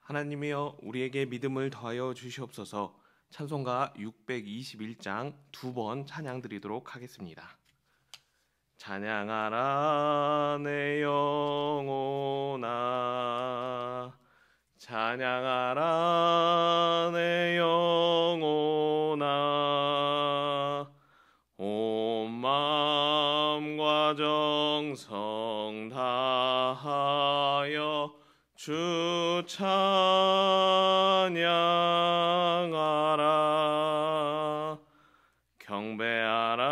하나님이여 우리에게 믿음을 더하여 주시옵소서. 찬송가 621장 두 번 찬양 드리도록 하겠습니다. 찬양하라 내 영혼아, 찬양하라 내 영혼아, 온 마음과 정성 다하여 주 찬양하라. 경배하라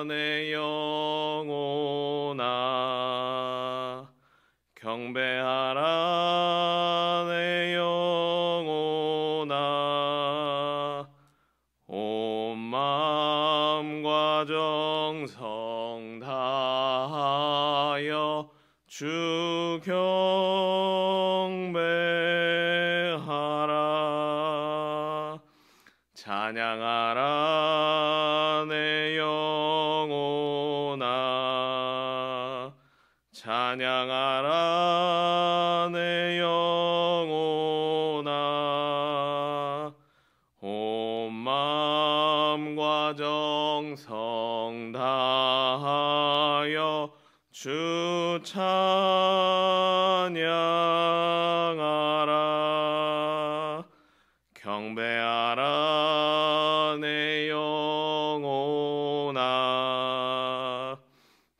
내 영혼아, 경배하라 내 영혼아, 온 마음과 정성 다하여 주 경배하라. 찬양하라 내 영혼아, 찬양하라 내 영혼아, 온 마음과 정성 다하여 주 찬양하라. 경배하라 내 영혼아,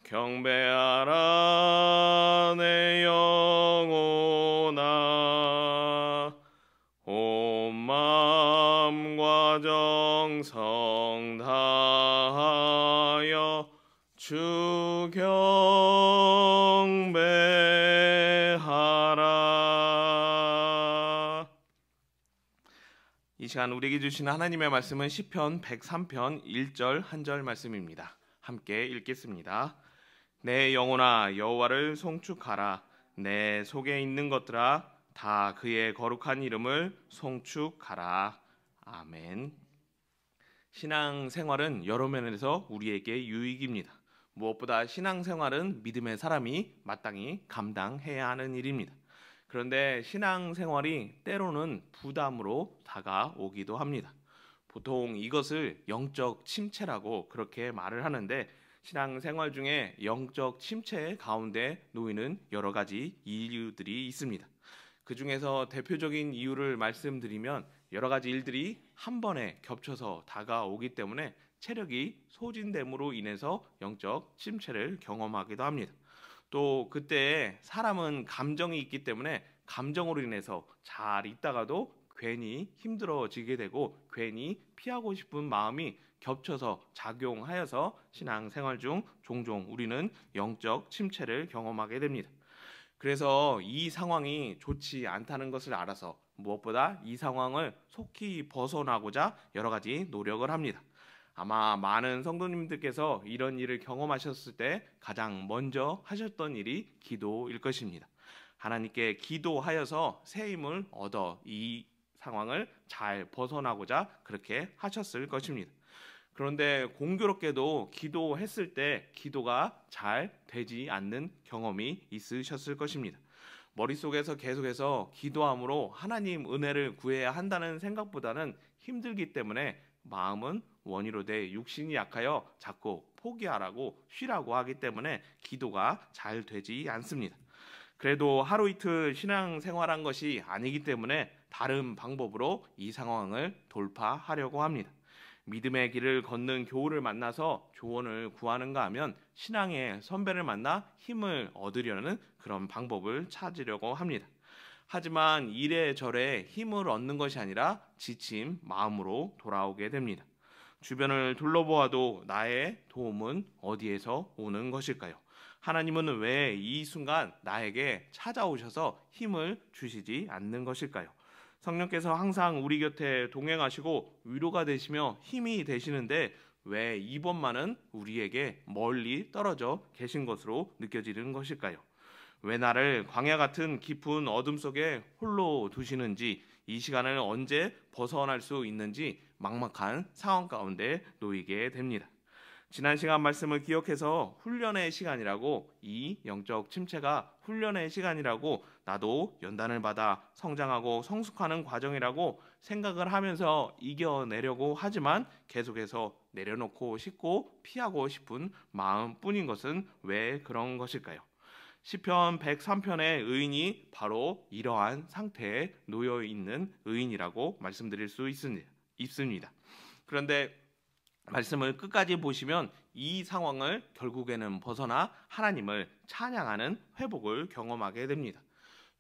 경배하라 내 영혼아, 온 마음과 정성 다하여 주 경배하라. 이 시간 우리에게 주시는 하나님의 말씀은 시편 103편 1절 한 절 말씀입니다. 함께 읽겠습니다. 내 영혼아 여호와를 송축하라. 내 속에 있는 것들아 다 그의 거룩한 이름을 송축하라. 아멘. 신앙생활은 여러 면에서 우리에게 유익입니다. 무엇보다 신앙생활은 믿음의 사람이 마땅히 감당해야 하는 일입니다. 그런데 신앙생활이 때로는 부담으로 다가오기도 합니다. 보통 이것을 영적 침체라고 그렇게 말을 하는데, 신앙생활 중에 영적 침체 가운데 놓이는 여러 가지 이유들이 있습니다. 그 중에서 대표적인 이유를 말씀드리면, 여러 가지 일들이 한 번에 겹쳐서 다가오기 때문에 체력이 소진됨으로 인해서 영적 침체를 경험하기도 합니다. 또 그때 사람은 감정이 있기 때문에 감정으로 인해서 잘 있다가도 괜히 힘들어지게 되고 괜히 피하고 싶은 마음이 겹쳐서 작용하여서 신앙생활 중 종종 우리는 영적 침체를 경험하게 됩니다. 그래서 이 상황이 좋지 않다는 것을 알아서 무엇보다 이 상황을 속히 벗어나고자 여러 가지 노력을 합니다. 아마 많은 성도님들께서 이런 일을 경험하셨을 때 가장 먼저 하셨던 일이 기도일 것입니다. 하나님께 기도하여서 새 힘을 얻어 이 상황을 잘 벗어나고자 그렇게 하셨을 것입니다. 그런데 공교롭게도 기도했을 때 기도가 잘 되지 않는 경험이 있으셨을 것입니다. 머릿속에서 계속해서 기도함으로 하나님 은혜를 구해야 한다는 생각보다는 힘들기 때문에 마음은 원이로 돼 육신이 약하여 자꾸 포기하라고 쉬라고 하기 때문에 기도가 잘 되지 않습니다. 그래도 하루 이틀 신앙생활한 것이 아니기 때문에 다른 방법으로 이 상황을 돌파하려고 합니다. 믿음의 길을 걷는 교우를 만나서 조언을 구하는가 하면 신앙의 선배를 만나 힘을 얻으려는 그런 방법을 찾으려고 합니다. 하지만 이래저래 힘을 얻는 것이 아니라 지친 마음으로 돌아오게 됩니다. 주변을 둘러보아도 나의 도움은 어디에서 오는 것일까요? 하나님은 왜 이 순간 나에게 찾아오셔서 힘을 주시지 않는 것일까요? 성령께서 항상 우리 곁에 동행하시고 위로가 되시며 힘이 되시는데 왜 이번만은 우리에게 멀리 떨어져 계신 것으로 느껴지는 것일까요? 왜 나를 광야 같은 깊은 어둠 속에 홀로 두시는지, 이 시간을 언제 벗어날 수 있는지 막막한 상황 가운데 놓이게 됩니다. 지난 시간 말씀을 기억해서 훈련의 시간이라고, 이 영적 침체가 훈련의 시간이라고, 나도 연단을 받아 성장하고 성숙하는 과정이라고 생각을 하면서 이겨내려고 하지만 계속해서 내려놓고 싶고 피하고 싶은 마음뿐인 것은 왜 그런 것일까요? 시편 103편의 의인이 바로 이러한 상태에 놓여 있는 의인이라고 말씀드릴 수 있습니다. 그런데 말씀을 끝까지 보시면 이 상황을 결국에는 벗어나 하나님을 찬양하는 회복을 경험하게 됩니다.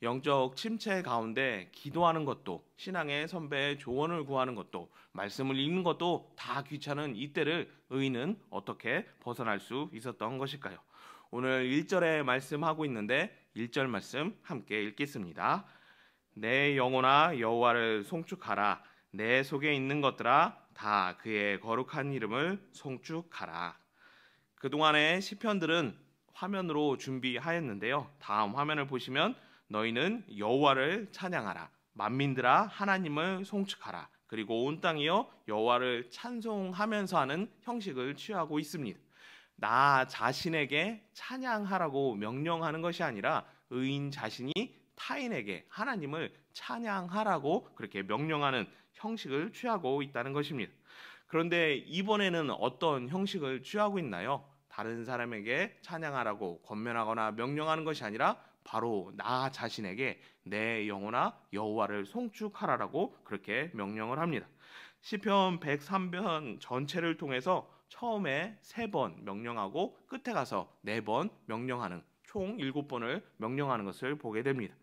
영적 침체 가운데 기도하는 것도, 신앙의 선배의 조언을 구하는 것도, 말씀을 읽는 것도 다 귀찮은 이때를 의인은 어떻게 벗어날 수 있었던 것일까요? 오늘 1절에 말씀하고 있는데 1절 말씀 함께 읽겠습니다. 내 영혼아 여호와를 송축하라. 내 속에 있는 것들아 다 그의 거룩한 이름을 송축하라. 그동안의 시편들은 화면으로 준비하였는데요. 다음 화면을 보시면 너희는 여호와를 찬양하라. 만민들아 하나님을 송축하라. 그리고 온 땅이여 여호와를 찬송하면서 하는 형식을 취하고 있습니다. 나 자신에게 찬양하라고 명령하는 것이 아니라 의인 자신이 타인에게 하나님을 찬양하라고 그렇게 명령하는 형식을 취하고 있다는 것입니다. 그런데 이번에는 어떤 형식을 취하고 있나요? 다른 사람에게 찬양하라고 권면하거나 명령하는 것이 아니라 바로 나 자신에게 내 영혼아 여호와를 송축하라라고 그렇게 명령을 합니다. 시편 103편 전체를 통해서 처음에 3번 명령하고 끝에 가서 4번 명령하는 총 7번을 명령하는 것을 보게 됩니다.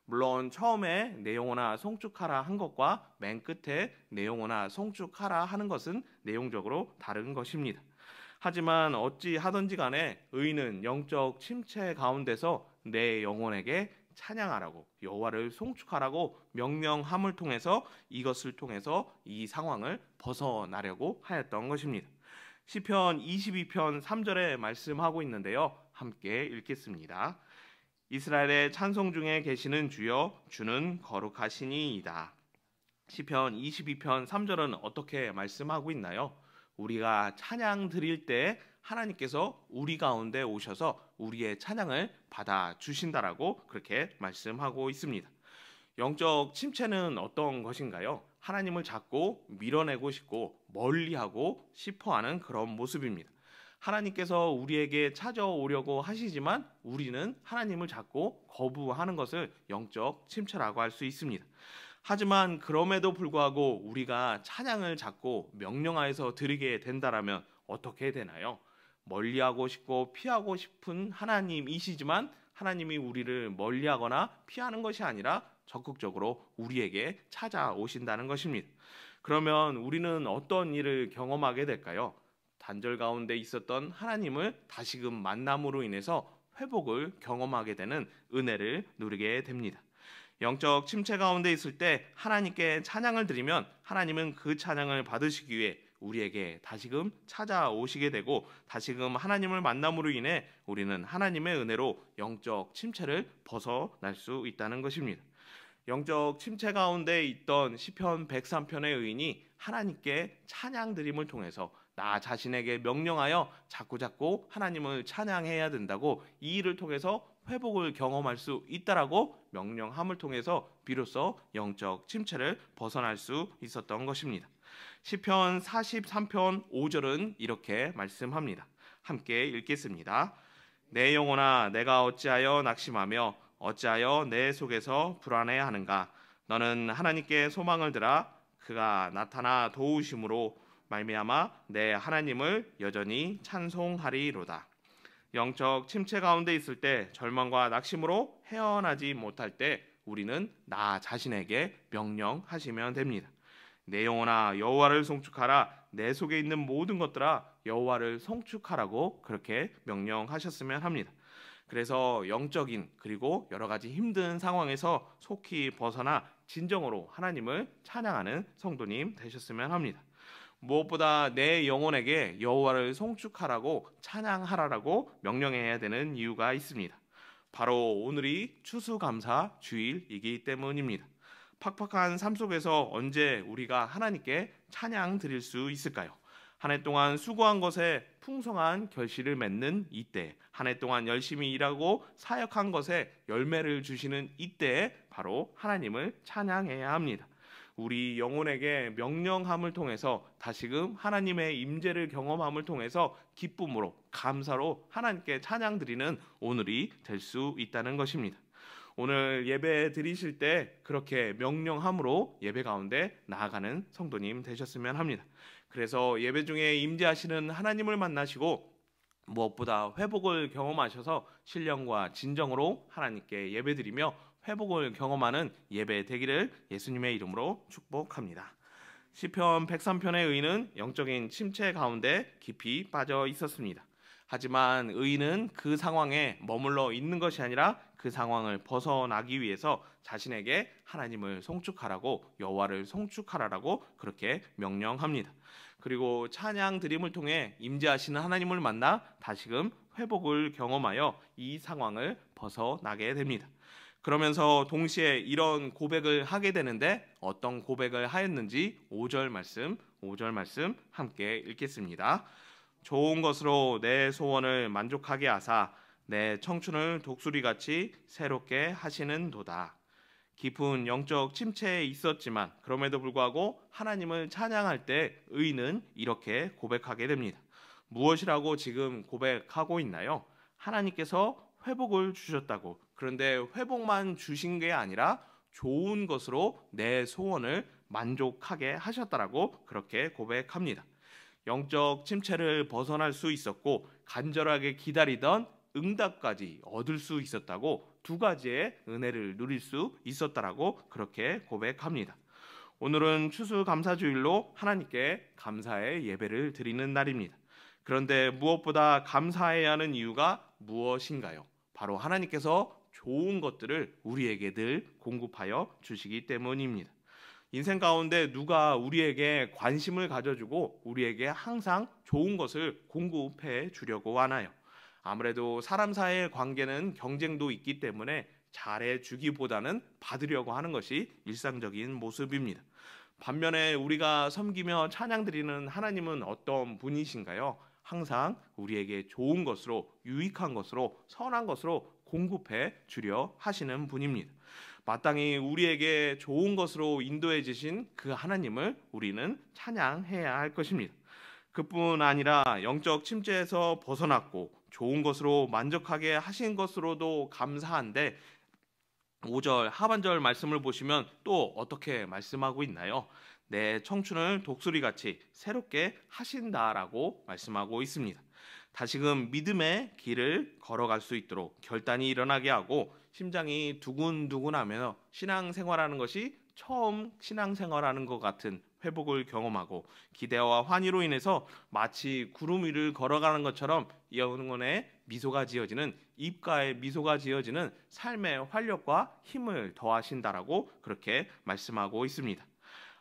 물론 처음에 내 영혼아 송축하라 한 것과 맨 끝에 내 영혼아 송축하라 하는 것은 내용적으로 다른 것입니다. 하지만 어찌 하든지 간에 의인은 영적 침체 가운데서 내 영혼에게 찬양하라고 여호와를 송축하라고 명령함을 통해서 이것을 통해서 이 상황을 벗어나려고 하였던 것입니다. 시편 22편 3절에 말씀하고 있는데요. 함께 읽겠습니다. 이스라엘의 찬송 중에 계시는 주여 주는 거룩하시니이다. 시편 22편 3절은 어떻게 말씀하고 있나요? 우리가 찬양 드릴 때 하나님께서 우리 가운데 오셔서 우리의 찬양을 받아 주신다라고 그렇게 말씀하고 있습니다. 영적 침체는 어떤 것인가요? 하나님을 자꾸 밀어내고 싶고 멀리하고 싶어하는 그런 모습입니다. 하나님께서 우리에게 찾아오려고 하시지만 우리는 하나님을 자꾸 거부하는 것을 영적 침체라고 할 수 있습니다. 하지만 그럼에도 불구하고 우리가 찬양을 자꾸 명령하여서 드리게 된다라면 어떻게 되나요? 멀리하고 싶고 피하고 싶은 하나님이시지만 하나님이 우리를 멀리하거나 피하는 것이 아니라 적극적으로 우리에게 찾아오신다는 것입니다. 그러면 우리는 어떤 일을 경험하게 될까요? 단절 가운데 있었던 하나님을 다시금 만남으로 인해서 회복을 경험하게 되는 은혜를 누리게 됩니다. 영적 침체 가운데 있을 때 하나님께 찬양을 드리면 하나님은 그 찬양을 받으시기 위해 우리에게 다시금 찾아오시게 되고 다시금 하나님을 만남으로 인해 우리는 하나님의 은혜로 영적 침체를 벗어날 수 있다는 것입니다. 영적 침체 가운데 있던 시편 103편의 의인이 하나님께 찬양 드림을 통해서 나 자신에게 명령하여 자꾸자꾸 하나님을 찬양해야 된다고 이 일을 통해서 회복을 경험할 수 있다라고 명령함을 통해서 비로소 영적 침체를 벗어날 수 있었던 것입니다. 시편 43편 5절은 이렇게 말씀합니다. 함께 읽겠습니다. 내 영혼아 내가 어찌하여 낙심하며 어찌하여 내 속에서 불안해하는가? 너는 하나님께 소망을 들아 그가 나타나 도우심으로 말미암아 내 하나님을 여전히 찬송하리로다. 영적 침체 가운데 있을 때 절망과 낙심으로 헤어나지 못할 때 우리는 나 자신에게 명령하시면 됩니다. 내 영혼아 여호와를 송축하라. 내 속에 있는 모든 것들아 여호와를 송축하라고 그렇게 명령하셨으면 합니다. 그래서 영적인 그리고 여러 가지 힘든 상황에서 속히 벗어나 진정으로 하나님을 찬양하는 성도님 되셨으면 합니다. 무엇보다 내 영혼에게 여호와를 송축하라고 찬양하라라고 명령해야 되는 이유가 있습니다. 바로 오늘이 추수감사 주일이기 때문입니다. 팍팍한 삶 속에서 언제 우리가 하나님께 찬양 드릴 수 있을까요? 한 해 동안 수고한 것에 풍성한 결실을 맺는 이때, 한 해 동안 열심히 일하고 사역한 것에 열매를 주시는 이때에 바로 하나님을 찬양해야 합니다. 우리 영혼에게 명령함을 통해서 다시금 하나님의 임재를 경험함을 통해서 기쁨으로 감사로 하나님께 찬양 드리는 오늘이 될 수 있다는 것입니다. 오늘 예배 드리실 때 그렇게 명령함으로 예배 가운데 나아가는 성도님 되셨으면 합니다. 그래서 예배 중에 임재하시는 하나님을 만나시고 무엇보다 회복을 경험하셔서 신령과 진정으로 하나님께 예배드리며 회복을 경험하는 예배 되기를 예수님의 이름으로 축복합니다. 시편 103편의 의인은 영적인 침체 가운데 깊이 빠져 있었습니다. 하지만 의인은 그 상황에 머물러 있는 것이 아니라 그 상황을 벗어나기 위해서 자신에게 하나님을 송축하라고, 여호와를 송축하라라고 그렇게 명령합니다. 그리고 찬양 드림을 통해 임재하시는 하나님을 만나 다시금 회복을 경험하여 이 상황을 벗어나게 됩니다. 그러면서 동시에 이런 고백을 하게 되는데 어떤 고백을 하였는지 5절 말씀 함께 읽겠습니다. 좋은 것으로 내 소원을 만족하게 하사 내 청춘을 독수리같이 새롭게 하시는도다. 깊은 영적 침체에 있었지만 그럼에도 불구하고 하나님을 찬양할 때 의인은 이렇게 고백하게 됩니다. 무엇이라고 지금 고백하고 있나요? 하나님께서 회복을 주셨다고. 그런데 회복만 주신 게 아니라 좋은 것으로 내 소원을 만족하게 하셨다라고 그렇게 고백합니다. 영적 침체를 벗어날 수 있었고 간절하게 기다리던 응답까지 얻을 수 있었다고 두 가지의 은혜를 누릴 수 있었다라고 그렇게 고백합니다. 오늘은 추수감사주일로 하나님께 감사의 예배를 드리는 날입니다. 그런데 무엇보다 감사해야 하는 이유가 무엇인가요? 바로 하나님께서 좋은 것들을 우리에게 늘 공급하여 주시기 때문입니다. 인생 가운데 누가 우리에게 관심을 가져주고 우리에게 항상 좋은 것을 공급해 주려고 하나요? 아무래도 사람 사이의 관계는 경쟁도 있기 때문에 잘해주기보다는 받으려고 하는 것이 일상적인 모습입니다. 반면에 우리가 섬기며 찬양드리는 하나님은 어떤 분이신가요? 항상 우리에게 좋은 것으로, 유익한 것으로, 선한 것으로 공급해 주려 하시는 분입니다. 마땅히 우리에게 좋은 것으로 인도해 주신 그 하나님을 우리는 찬양해야 할 것입니다. 그뿐 아니라 영적 침체에서 벗어났고 좋은 것으로 만족하게 하신 것으로도 감사한데 5절 하반절 말씀을 보시면 또 어떻게 말씀하고 있나요? 내 청춘을 독수리같이 새롭게 하신다라고 말씀하고 있습니다. 다시금 믿음의 길을 걸어갈 수 있도록 결단이 일어나게 하고 심장이 두근두근하며 신앙생활하는 것이 처음 신앙생활하는 것 같은 회복을 경험하고 기대와 환희로 인해서 마치 구름 위를 걸어가는 것처럼 영혼에 미소가 지어지는, 입가에 미소가 지어지는 삶의 활력과 힘을 더하신다라고 그렇게 말씀하고 있습니다.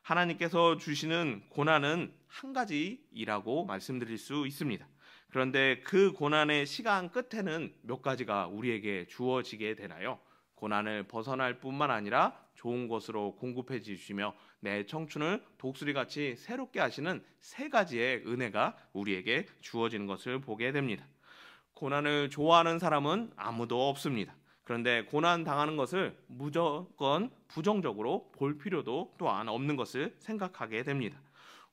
하나님께서 주시는 고난은 한 가지이라고 말씀드릴 수 있습니다. 그런데 그 고난의 시간 끝에는 몇 가지가 우리에게 주어지게 되나요? 고난을 벗어날 뿐만 아니라 좋은 것으로 공급해 주시며 내 청춘을 독수리같이 새롭게 하시는 세 가지의 은혜가 우리에게 주어지는 것을 보게 됩니다. 고난을 좋아하는 사람은 아무도 없습니다. 그런데 고난 당하는 것을 무조건 부정적으로 볼 필요도 또한 없는 것을 생각하게 됩니다.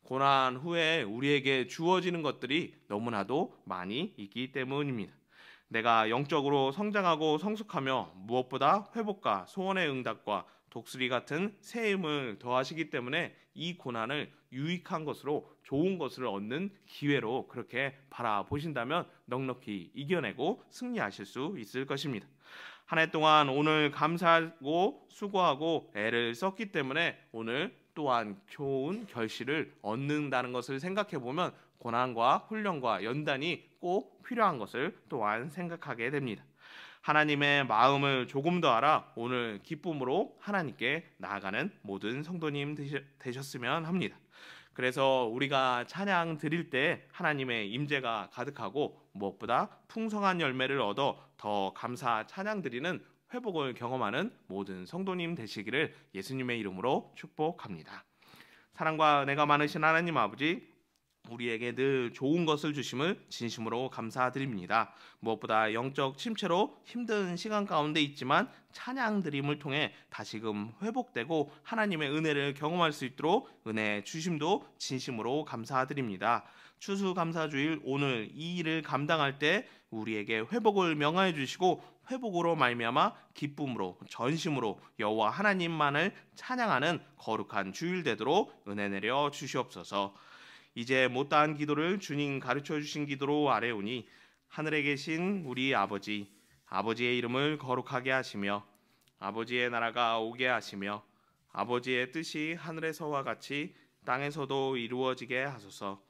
고난 후에 우리에게 주어지는 것들이 너무나도 많이 있기 때문입니다. 내가 영적으로 성장하고 성숙하며 무엇보다 회복과 소원의 응답과 독수리 같은 새 힘을 더하시기 때문에 이 고난을 유익한 것으로 좋은 것을 얻는 기회로 그렇게 바라보신다면 넉넉히 이겨내고 승리하실 수 있을 것입니다. 한 해 동안 오늘 감사하고 수고하고 애를 썼기 때문에 오늘 또한 좋은 결실을 얻는다는 것을 생각해 보면 고난과 훈련과 연단이 꼭 필요한 것을 또한 생각하게 됩니다. 하나님의 마음을 조금 더 알아 오늘 기쁨으로 하나님께 나아가는 모든 성도님 되셨으면 합니다. 그래서 우리가 찬양 드릴 때 하나님의 임재가 가득하고 무엇보다 풍성한 열매를 얻어 더 감사 찬양 드리는 회복을 경험하는 모든 성도님 되시기를 예수님의 이름으로 축복합니다. 사랑과 은혜가 많으신 하나님 아버지, 우리에게 늘 좋은 것을 주심을 진심으로 감사드립니다. 무엇보다 영적 침체로 힘든 시간 가운데 있지만 찬양 드림을 통해 다시금 회복되고 하나님의 은혜를 경험할 수 있도록 은혜 주심도 진심으로 감사드립니다. 추수감사주일 오늘 이 일을 감당할 때 우리에게 회복을 명하여 주시고 회복으로 말미암아 기쁨으로 전심으로 여호와 하나님만을 찬양하는 거룩한 주일 되도록 은혜 내려 주시옵소서. 이제 못다한 기도를 주님 가르쳐 주신 기도로 아뢰오니 하늘에 계신 우리 아버지의 이름을 거룩하게 하시며 아버지의 나라가 오게 하시며 아버지의 뜻이 하늘에서와 같이 땅에서도 이루어지게 하소서.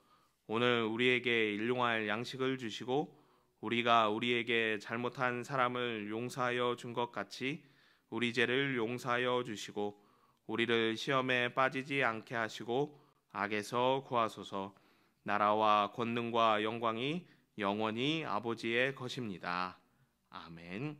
오늘 우리에게 일용할 양식을 주시고 우리가 우리에게 잘못한 사람을 용서하여 준 것 같이 우리 죄를 용서하여 주시고 우리를 시험에 빠지지 않게 하시고 악에서 구하소서. 나라와 권능과 영광이 영원히 아버지의 것입니다. 아멘.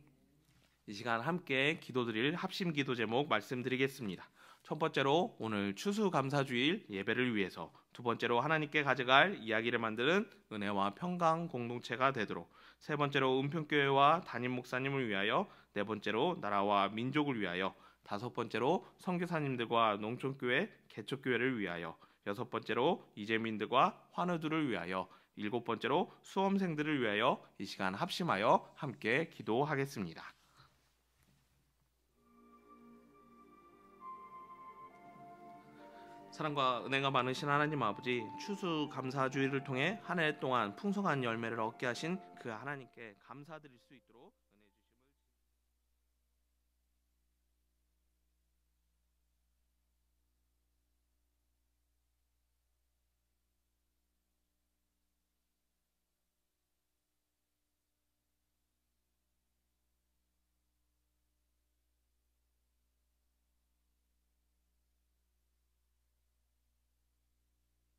이 시간 함께 기도드릴 합심 기도 제목 말씀드리겠습니다. 첫 번째로 오늘 추수감사주일 예배를 위해서, 두 번째로 하나님께 가져갈 이야기를 만드는 은혜와 평강 공동체가 되도록, 세 번째로 은평교회와 담임 목사님을 위하여, 네 번째로 나라와 민족을 위하여, 다섯 번째로 선교사님들과 농촌교회, 개척교회를 위하여, 여섯 번째로 이재민들과 환우들을 위하여, 일곱 번째로 수험생들을 위하여 이 시간 합심하여 함께 기도하겠습니다. 사랑과 은혜가 많으신 하나님 아버지, 추수감사주일을 통해 한 해 동안 풍성한 열매를 얻게 하신 그 하나님께 감사드릴 수 있도록 은혜